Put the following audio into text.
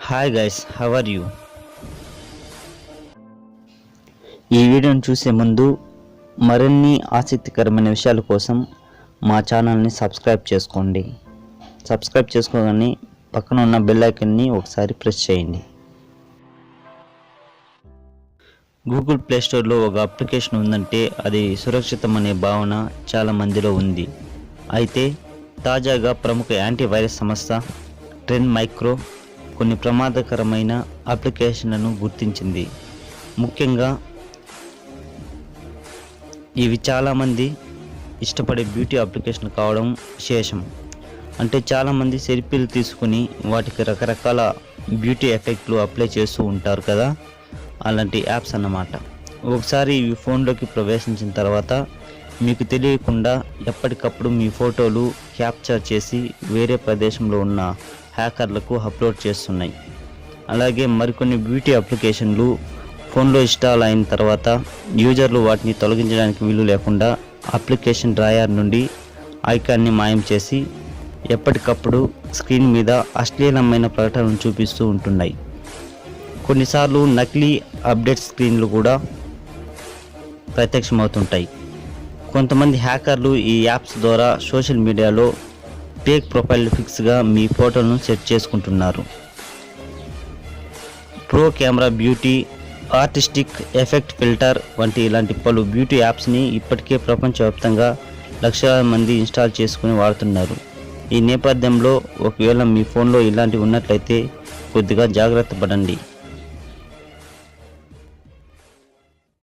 Hi guys, how are you? ఈ వీడియోని చూసే ముందు మరిన్ని ఆసక్తికరమైన విషయాల కోసం మా ఛానల్ని సబ్స్క్రైబ్ చేసుకోండి. సబ్స్క్రైబ్ చేసుకోగానే పక్కన ఉన్న బెల్ ఐకాన్ని ఒకసారి ప్రెస్ చేయండి. గూగుల్ ప్లే స్టోర్లో ఒక అప్లికేషన్ ఉందంటే అది సురక్షితం అనే భావన చాలా మందిలో ఉంది. అయితే తాజాగా ప్రముఖ యాంటీవైరస్ సంస్థ ట్రెండ్ మైక్రో కొన్ని ప్రమాదకరమైన అప్లికేషన్లను గుర్తించింది. ముఖ్యంగా ఇవి చాలామంది ఇష్టపడే బ్యూటీ అప్లికేషన్ కావడం విశేషం. అంటే చాలామంది సెల్ఫీలు తీసుకుని వాటికి రకరకాల బ్యూటీ ఎఫెక్ట్లు అప్లై చేస్తూ ఉంటారు కదా, అలాంటి యాప్స్ అన్నమాట. ఒకసారి ఇవి ఫోన్లోకి ప్రవేశించిన తర్వాత మీకు తెలియకుండా ఎప్పటికప్పుడు మీ ఫోటోలు క్యాప్చర్ చేసి వేరే ప్రదేశంలో ఉన్న హ్యాకర్లకు అప్లోడ్ చేస్తున్నాయి. అలాగే మరికొన్ని బ్యూటీ అప్లికేషన్లు ఫోన్లో ఇన్స్టాల్ అయిన తర్వాత యూజర్లు వాటిని తొలగించడానికి వీలు లేకుండా అప్లికేషన్ డ్రాయర్ నుండి ఐకాన్ని మాయం చేసి ఎప్పటికప్పుడు స్క్రీన్ మీద అశ్లీలమైన ప్రకటనలు చూపిస్తూ ఉంటున్నాయి. కొన్నిసార్లు నకిలీ అప్డేట్ స్క్రీన్లు కూడా ప్రత్యక్షమవుతుంటాయి. కొంతమంది హ్యాకర్లు ఈ యాప్స్ ద్వారా సోషల్ మీడియాలో ఫేక్ ప్రొఫైల్ ఫిక్స్గా మీ ఫోటోలను సెట్ చేసుకుంటున్నారు. Pro camera beauty, artistic effect filter వంటి ఇలాంటి పలు బ్యూటీ యాప్స్ని ఇప్పటికే ప్రపంచవ్యాప్తంగా లక్షలాది మంది ఇన్స్టాల్ చేసుకుని వాడుతున్నారు. ఈ నేపథ్యంలో ఒకవేళ మీ ఫోన్లో ఇలాంటివి ఉన్నట్లయితే కొద్దిగా జాగ్రత్త పడండి.